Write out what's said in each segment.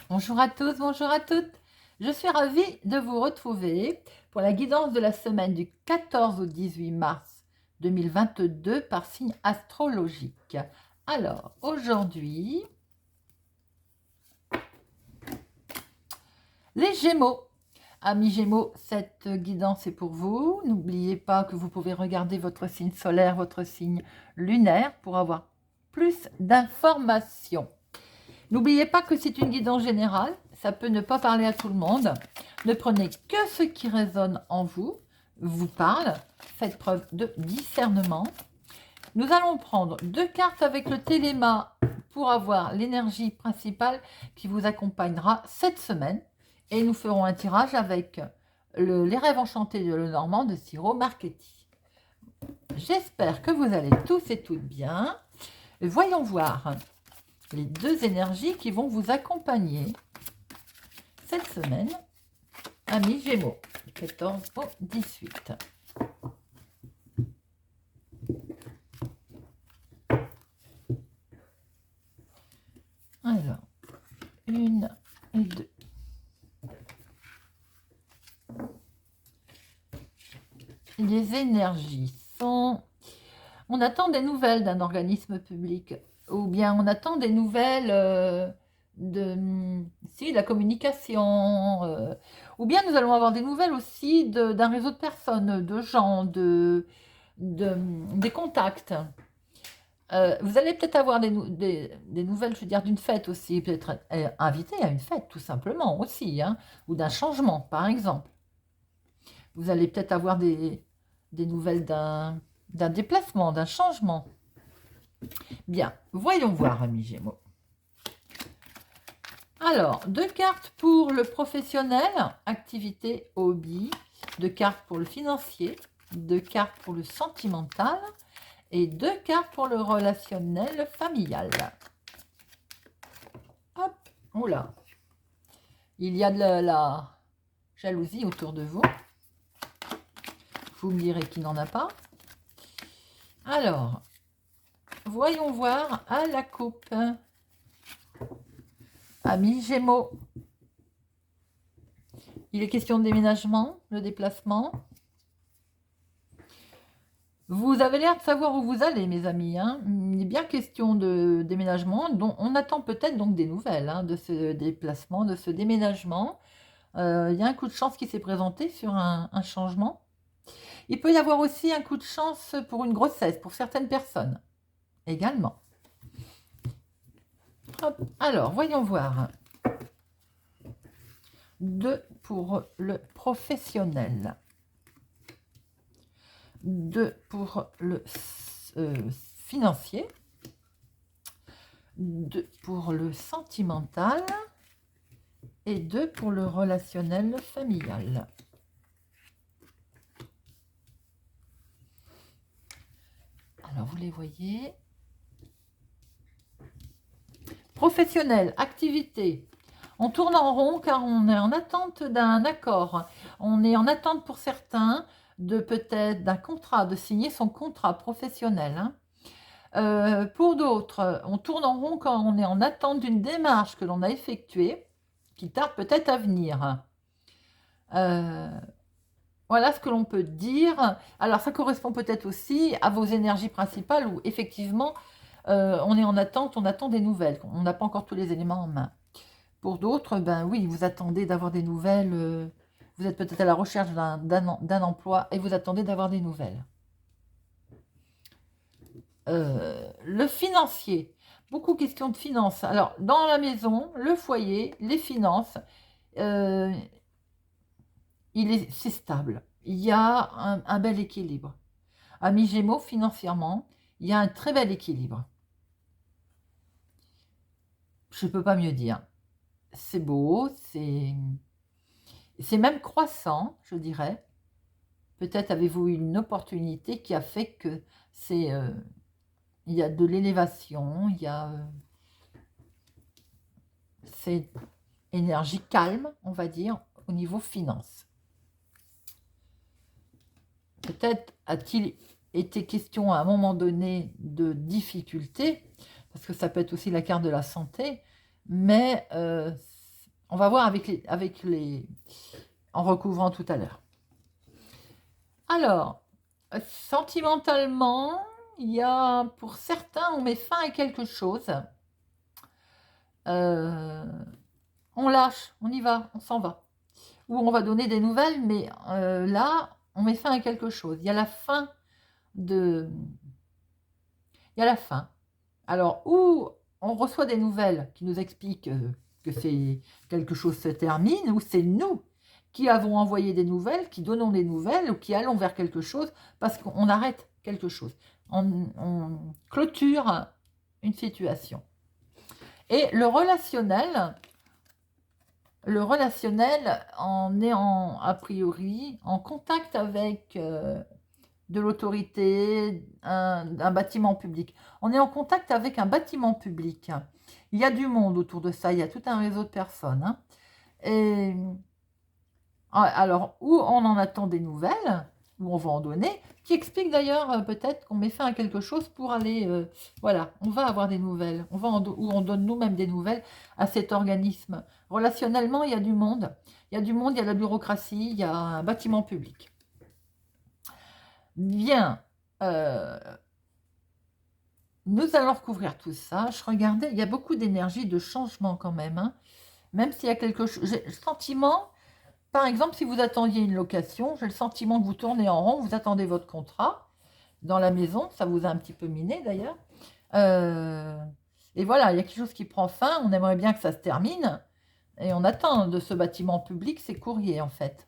Bonjour à tous, bonjour à toutes. Je suis ravie de vous retrouver pour la guidance de la semaine du 14 au 18 mars 2022 par signe astrologique. Alors, aujourd'hui, les Gémeaux. Amis Gémeaux, cette guidance est pour vous. N'oubliez pas que vous pouvez regarder votre signe solaire, votre signe lunaire pour avoir plus d'informations. N'oubliez pas que c'est une guidance générale, ça peut ne pas parler à tout le monde. Ne prenez que ce qui résonne en vous, vous parle, faites preuve de discernement. Nous allons prendre 2 cartes avec le téléma pour avoir l'énergie principale qui vous accompagnera cette semaine. Et nous ferons un tirage avec les rêves enchantés de Lenormand de Ciro Marchetti. J'espère que vous allez tous et toutes bien. Voyons voir les 2 énergies qui vont vous accompagner cette semaine, amis Gémeaux, 14 au 18. Alors, 1 et 2. Les énergies sont... On attend des nouvelles d'un organisme public, ou bien on attend des nouvelles de la communication, ou bien nous allons avoir des nouvelles aussi d'un réseau de personnes, de gens, des contacts. Vous allez peut-être avoir des nouvelles, je veux dire, d'une fête aussi, peut-être invité à une fête, tout simplement aussi, hein, ou d'un changement, par exemple. Vous allez peut-être avoir des nouvelles d'un déplacement, d'un changement. Bien, voyons voir, amis Gémeaux. Alors, 2 cartes pour le professionnel, activité, hobby, 2 cartes pour le financier, 2 cartes pour le sentimental et 2 cartes pour le relationnel familial. Hop, oula. Il y a de la jalousie autour de vous. Vous me direz qui n'en a pas. Alors, voyons voir à la coupe. Amis Gémeaux, il est question de déménagement, de déplacement. Vous avez l'air de savoir où vous allez, mes amis, hein. Il est bien question de déménagement, dont on attend peut-être donc des nouvelles, hein, de ce déplacement, de ce déménagement. Il y a un coup de chance qui s'est présenté sur un changement. Il peut y avoir aussi un coup de chance pour une grossesse, pour certaines personnes également. Hop. Alors, voyons voir. 2 pour le professionnel. 2 pour le financier. 2 pour le sentimental. Et 2 pour le relationnel familial. Alors, vous les voyez. Professionnel, activité. On tourne en rond car on est en attente d'un accord. On est en attente pour certains de peut-être d'un contrat, de signer son contrat professionnel. Hein. Pour d'autres, on tourne en rond quand on est en attente d'une démarche que l'on a effectuée, qui tarde peut-être à venir. Voilà ce que l'on peut dire. Alors, ça correspond peut-être aussi à vos énergies principales où, effectivement, on est en attente, on attend des nouvelles. On n'a pas encore tous les éléments en main. Pour d'autres, ben oui, vous attendez d'avoir des nouvelles. Vous êtes peut-être à la recherche d'un emploi et vous attendez d'avoir des nouvelles. Le financier. Beaucoup question de finances. Alors, dans la maison, le foyer, les finances, c'est stable. Il y a un bel équilibre. Amis Gémeaux, financièrement, il y a un très bel équilibre. Je ne peux pas mieux dire. C'est beau, c'est même croissant, je dirais. Peut-être avez-vous eu une opportunité qui a fait que il y a de l'élévation, il y a c'est énergie calme, on va dire, au niveau finance. Peut-être a-t-il été question à un moment donné de difficultés, parce que ça peut être aussi la carte de la santé, mais On va voir en recouvrant tout à l'heure. Alors, sentimentalement, il y a, pour certains, on met fin à quelque chose. On lâche, on y va, on s'en va. Ou on va donner des nouvelles, mais là, on met fin à quelque chose. Il y a la fin de... Il y a la fin. Alors, ou on reçoit des nouvelles qui nous expliquent que c'est quelque chose se termine, ou c'est nous qui avons envoyé des nouvelles, qui donnons des nouvelles, ou qui allons vers quelque chose parce qu'on arrête quelque chose. On clôture une situation. Et le relationnel, on est a priori en contact avec de l'autorité, un bâtiment public. On est en contact avec un bâtiment public. Il y a du monde autour de ça, il y a tout un réseau de personnes. Hein. Et alors, où on en attend des nouvelles, où on va en donner, qui explique d'ailleurs peut-être qu'on met fin à quelque chose pour aller, voilà, on va avoir des nouvelles, où on donne nous-mêmes des nouvelles à cet organisme. Relationnellement, il y a du monde, il y a de la bureaucratie, il y a un bâtiment public. Bien, nous allons recouvrir tout ça. Je regardais, il y a beaucoup d'énergie, de changement quand même, hein. Même s'il y a quelque chose, j'ai le sentiment... Par exemple, si vous attendiez une location, j'ai le sentiment que vous tournez en rond, vous attendez votre contrat dans la maison, ça vous a un petit peu miné d'ailleurs. Et voilà, il y a quelque chose qui prend fin, on aimerait bien que ça se termine, et on attend de ce bâtiment public ses courriers en fait.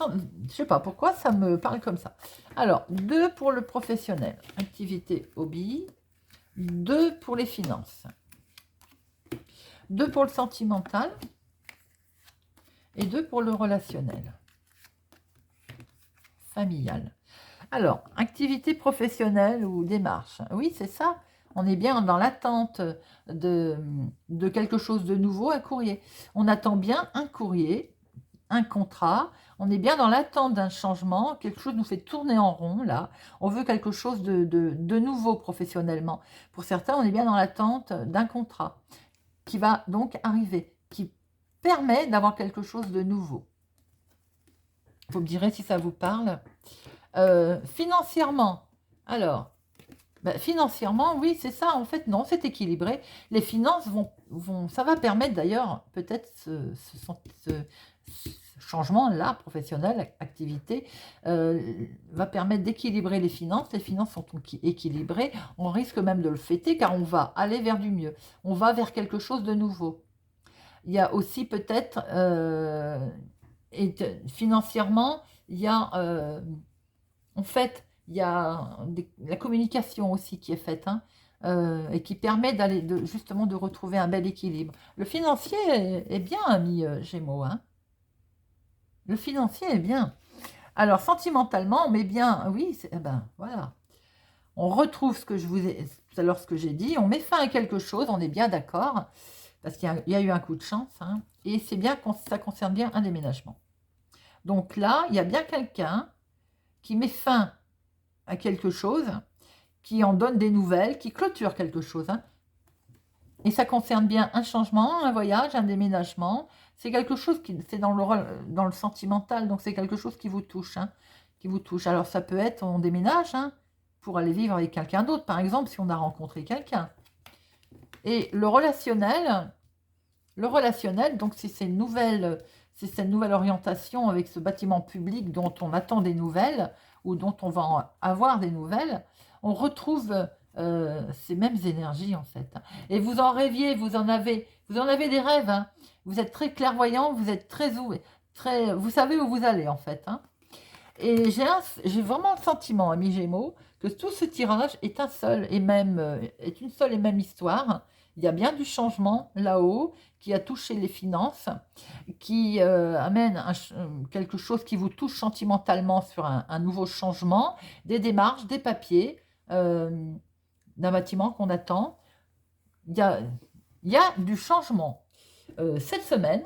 Je ne sais pas pourquoi ça me parle comme ça. Alors, 2 pour le professionnel, activité hobby, 2 pour les finances, 2 pour le sentimental, et 2 pour le relationnel, familial. Alors, activité professionnelle ou démarche. Oui, c'est ça. On est bien dans l'attente de quelque chose de nouveau, un courrier. On attend bien un courrier, un contrat. On est bien dans l'attente d'un changement. Quelque chose nous fait tourner en rond, là. On veut quelque chose de nouveau professionnellement. Pour certains, on est bien dans l'attente d'un contrat qui va donc arriver, qui permet d'avoir quelque chose de nouveau. Vous me direz si ça vous parle. Financièrement, alors, financièrement, oui, c'est ça. En fait, non, c'est équilibré. Les finances ça va permettre d'ailleurs, peut-être ce changement-là, professionnel, activité, va permettre d'équilibrer les finances. Les finances sont équilibrées. On risque même de le fêter car on va aller vers du mieux. On va vers quelque chose de nouveau. Il y a aussi peut-être, financièrement, il y a, en fait, il y a la communication aussi qui est faite, hein, et qui permet justement de retrouver un bel équilibre. Le financier est bien, ami Gémeaux, hein. Le financier est bien. Alors, sentimentalement, on met bien, oui, voilà. On retrouve ce que je vous ai, tout à l'heure, ce que j'ai dit, on met fin à quelque chose, on est bien d'accord, parce qu'il y a eu un coup de chance, hein, et c'est bien ça concerne bien un déménagement. Donc là, il y a bien quelqu'un qui met fin à quelque chose, qui en donne des nouvelles, qui clôture quelque chose, hein. Et ça concerne bien un changement, un voyage, un déménagement. C'est quelque chose c'est dans le sentimental, donc c'est quelque chose qui vous touche, hein, qui vous touche. Alors ça peut être, on déménage, hein, pour aller vivre avec quelqu'un d'autre, par exemple, si on a rencontré quelqu'un. Et le relationnel, donc c'est cette nouvelle orientation avec ce bâtiment public dont on attend des nouvelles ou dont on va avoir des nouvelles, on retrouve ces mêmes énergies en fait. Et vous en rêviez, vous en avez des rêves, hein. Vous êtes très clairvoyant, vous êtes vous savez où vous allez en fait, hein. Et j'ai vraiment le sentiment, ami Gémeaux, que tout ce tirage est une seule et même histoire. Il y a bien du changement là-haut qui a touché les finances, qui amène quelque chose qui vous touche sentimentalement sur un nouveau changement, des démarches, des papiers, d'un bâtiment qu'on attend. Il y a du changement cette semaine.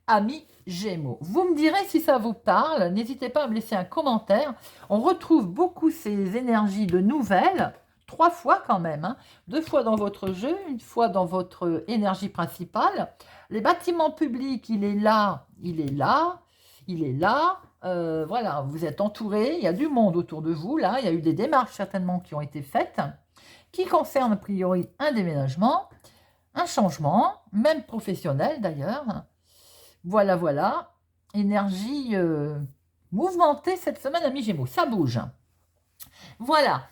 Amis Gémeaux, vous me direz si ça vous parle, n'hésitez pas à me laisser un commentaire. On retrouve beaucoup ces énergies de nouvelles, 3 fois quand même, hein. 2 fois dans votre jeu, 1 fois dans votre énergie principale. Les bâtiments publics, il est là, il est là, il est là. Voilà, vous êtes entouré, il y a du monde autour de vous, là. Il y a eu des démarches certainement qui ont été faites, qui concernent a priori un déménagement, un changement, même professionnel d'ailleurs. Voilà, voilà. Énergie mouvementée cette semaine, amis Gémeaux, ça bouge. Voilà.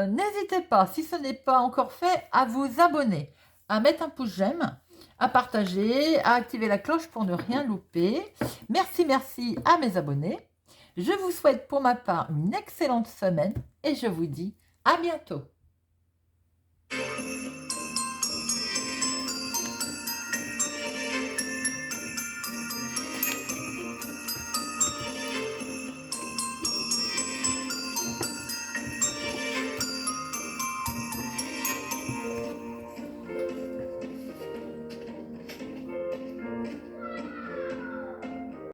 N'hésitez pas, si ce n'est pas encore fait, à vous abonner, à mettre un pouce j'aime, à partager, à activer la cloche pour ne rien louper. Merci, merci à mes abonnés. Je vous souhaite pour ma part une excellente semaine et je vous dis à bientôt.